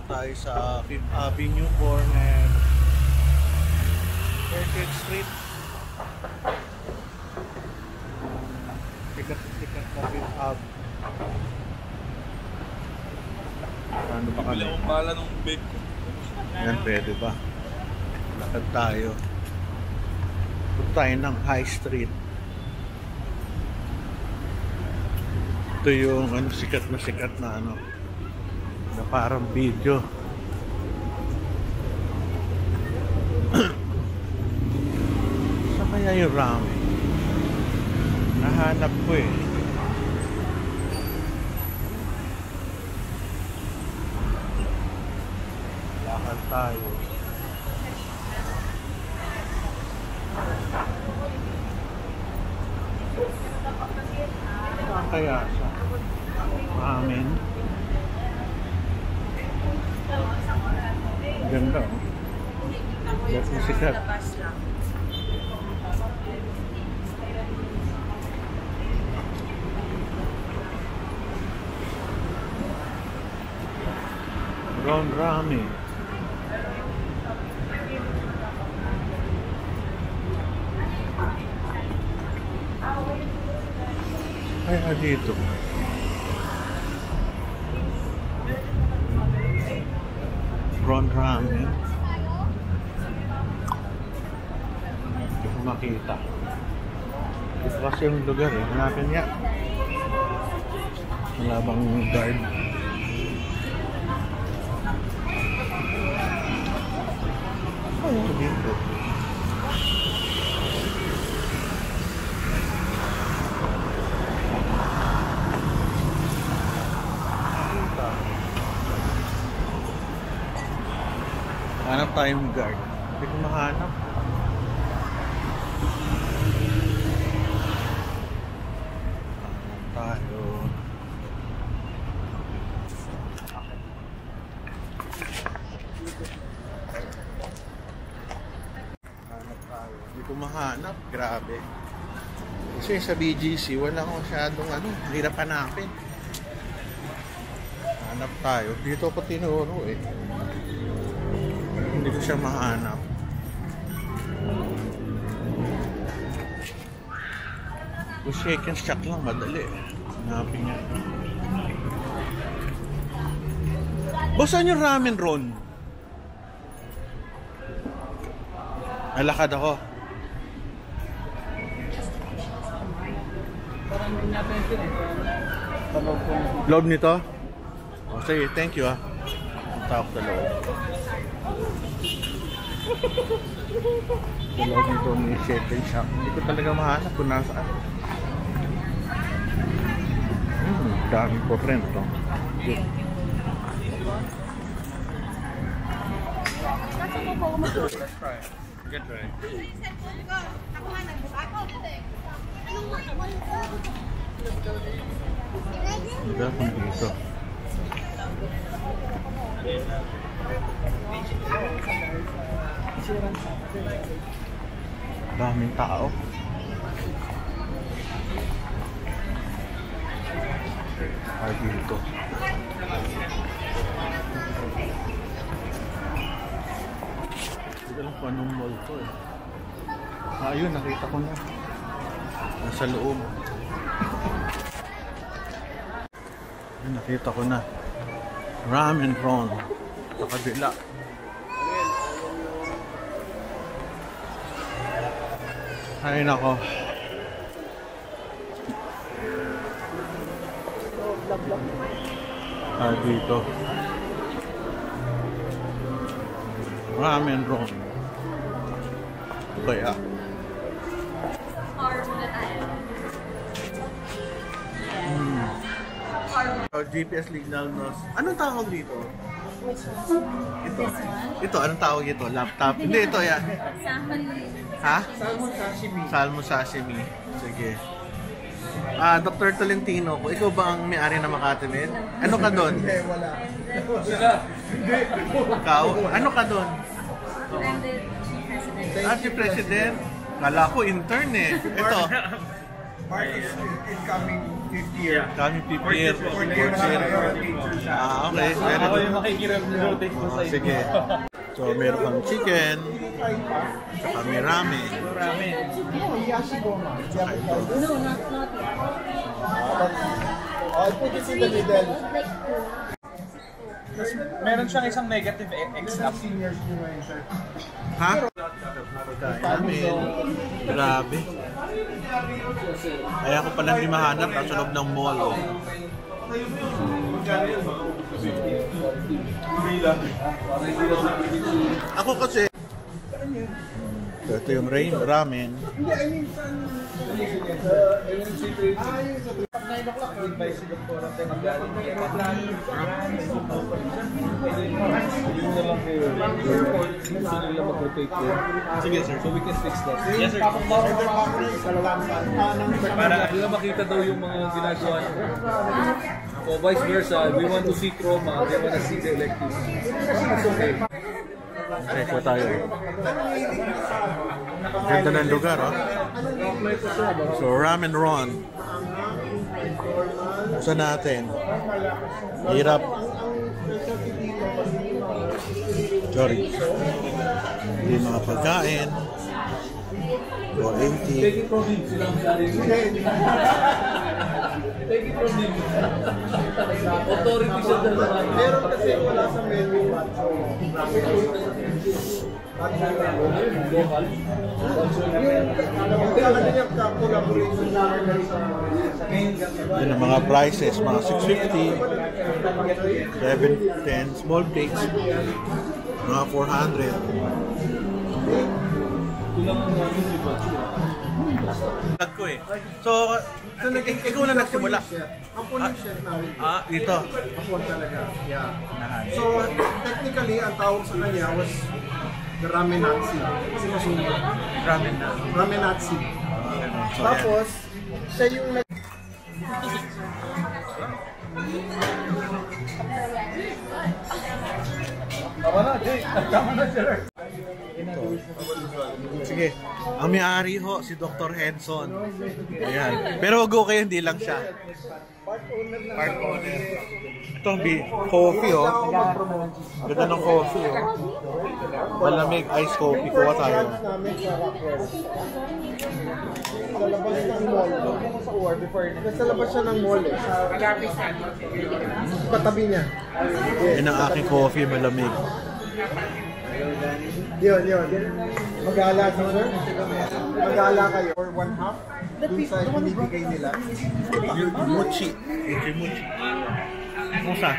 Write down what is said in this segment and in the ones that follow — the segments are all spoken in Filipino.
tayo sa 5th Avenue corner 30th Street. Sikat na 5th Avenue. Ano ba kami? Wala akong bala nung bake ko. Yan, pwede ba? Lakad tayo. Punta tayo ng High Street. Ito yung sikat na ano na parang video. Saan kaya yung ramen? Nahanap ko eh. Lakad tayo. Saan kaya siya? Ramen. Ganda oh. Ganda sikat. Brown ramen. Kaya dito. Brown ramen. Hindi ko makita. Ito kasi yung lugar eh. Hanapin niya. Wala bang guard? Ano dito? Hanap tayong guard. Hindi ko mahanap. Hanap tayo. Hanap tayo. Hindi ko mahanap. Grabe. Kasi sa BGC, wala akong masyadong hirap hanapin. Hanap tayo. Dito ko tinuro eh. Hindi ko siya mahanap. Kung shake and shack lang, madali. Hanapin niya. Boss, saan yung ramen ron? Nalakad ako. Parang hindi natin yun eh. Loob nito? O, sige, thank you ah. Punta ako sa loob. Sa loob nito may shake and shack. Hindi ko talaga mahanap kung nasaan. Daming po friend to. Good. Let's try. Good try. Diba kung dito? Daming tao. Ay dito. Hindi lang kung anong mall to eh. Ayun, nakita ko na. Nasa loob. Ayun, nakita ko na. Ramen Ron. Sa kabila. Ay nako. Ah, dito. Ramen Ron. Kaya. GPS signal nos. Anong tawag dito? Ito. Ito, anong tawag ito? Laptop? Hindi, ito yan. Ha? Salmon sashimi. Salmon sashimi. Sige. Dr. Tolentino, ikaw ba ang may-ari ng Makati Med? Ano ka doon? Hindi, wala. Sila. Hindi. Ikaw? Ano ka doon? Si President? Kala ko intern eh. Ito. Part is incoming. year. Kami pipir. Ah, okay. Very Ako good. yung makikirap-rotate mo sa Sige. So, meron kang chicken. Tsaka may ramen. Ramen. Tsaka ito. No, not yet. I'll put it in the middle. Meron siyang isang negative X up. Ha? Ramen. Grabe. Kaya ko palang di mahanap sa loob ng mall. Oh. Ako kasi ito yung ramen. Pag 9 o'clock, invite si Dr. Ate magaling kay Katlani. Gusto nila mag-rotate ko. Sige sir. So we can fix that. Yes sir. Para nila makita daw yung mga ginagawa nila. So vice versa, we want to see chroma, they want to see the elective. It's okay. Check ko tayo. Ganda ng lugar, oh. So, ramen ron. Buksan natin. Hirap. Sorry. Hindi mga pagkain. 480. Take it from him, silang sarili. Take it from him. Authority siya dalawa. Meron kasi wala sa menu. Yun ang mga prices. Mga 650. 710. Small cakes. Mga 400. Tag ko eh. So, ikaw na nagsimula. Ako yung chef namin. Dito. Ako talaga. Yeah. So, technically, ang tawag sa kanya was the Ramenatsi. Kasi masunod. Ramenatsi. So, Tapos, siya yung nag... Tama na, Jay. Tama na, sir. sige. Ang may-ari ho, si Dr. Henson. Ayan. Pero wag ko kayo, hindi lang siya. Part owner. Ito ang coffee, oh. Ganda ng coffee, oh. Malamig, ice coffee. Kuha tayo. namin sa Rockwell. Sa labas ng mall. Sa labas siya ng mall eh. Patabi niya. Yan ang aking coffee, malamig. Yun. Mag-aala ka, sir. Mag-aala kayo. Or one half. Dun sa binibigay nila. Mochi. Mochi. Musa.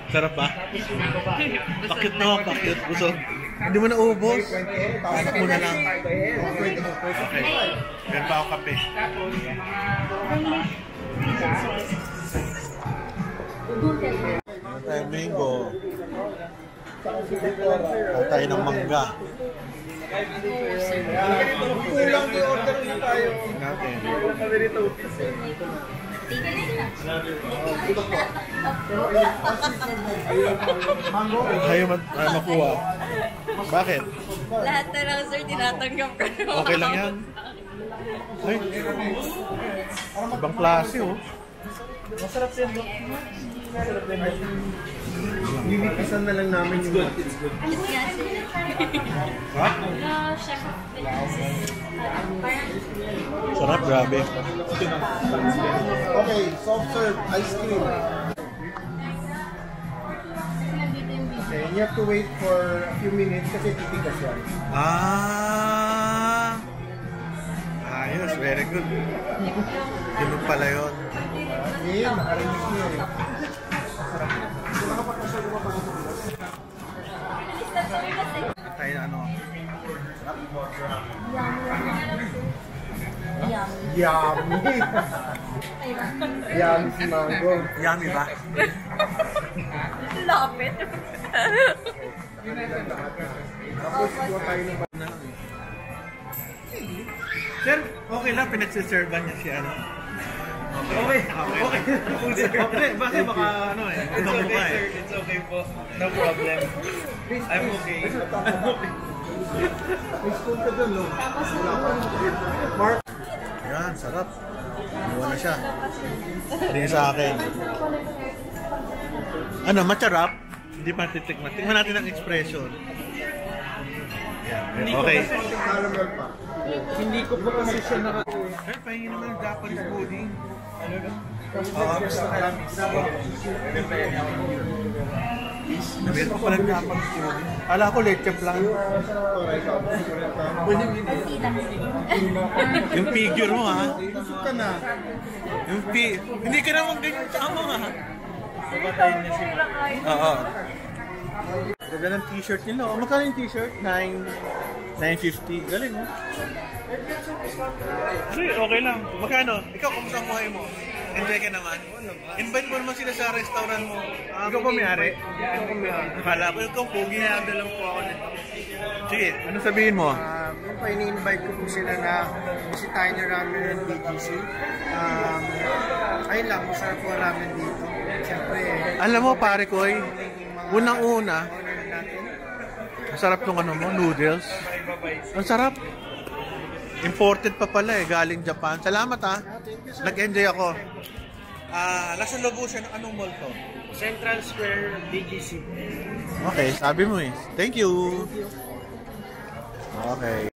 Sarap ba? Bakit naman? Bakit? Gusto? Hindi mo na ubos? Anak mo na lang. Okay. Meron pa ako kape. Meron tayong mango. Meron tayo ng mangga. Kulang i-order na tayo. Natin. Ayaw makuha. Bakit? Lahat na lang, sir, tinatanggap ko. Okay lang yan. Ay, ibang klase, oh. Masarap yan, Dok. Nilipisan na lang namin yung good. Alis nga, sir. Ha? Chef of Sarap, grabe. Okay, soft serve, ice cream. Okay, you have to wait for a few minutes kasi titigas yan. Ayos, very good. Ganun pala yun. Ngayon, nakarinig niyo eh. Tayo na ano. Yummy! Yummy si mango. Yummy ba? Lapit. Tapos, kuha tayo ng Sir, okay lang, pinagsiservan niya si ano. Okay. Hindi, baka ano eh. Ito mo ba eh. It's okay po. No problem. I'm okay. May school ka dun, no? Mark? Yan, sarap. Buwa na siya. Hindi sa akin. Ano, macharap? Hindi pa titikman. Tingnan natin ang expression. Yan. Okay. Caramel pa. Hindi ko po kasi siya naka... Sir, pahingin naman ng Japanese pudding. Ano na? Meron pa palang Japanese pudding. Kala ko leche plan. Yung figure mo ha. Busog ka na. Hindi ka naman ganyan tama ha. Pagpatayin niya siya. Oo. Ganda ng t-shirt nila. Oh, magkano yung t-shirt? 9.50. Galing mo. Okay lang. Magkano? Ikaw, kumusta ang buhay mo? Enjoy ka naman? Invite mo naman sila sa restaurant mo. Ikaw pa may-ari? Akala ko ikaw, pogi na lang po ako nito. Sige, ano sabihin mo? Yung pa ini-invite ko po sila na bisitahin yung ramen ng BGC. Ayun lang, masarap po ramen dito. Siyempre, Alam mo pare ko, unang-una, masarap tong ano mo, noodles. Ang sarap. Imported pa pala galing Japan. Salamat ha. Nag-enjoy ako. Nasa loob siya ng anong mall to? Central Square BGC. Okay, sabi mo eh. Thank you. Okay.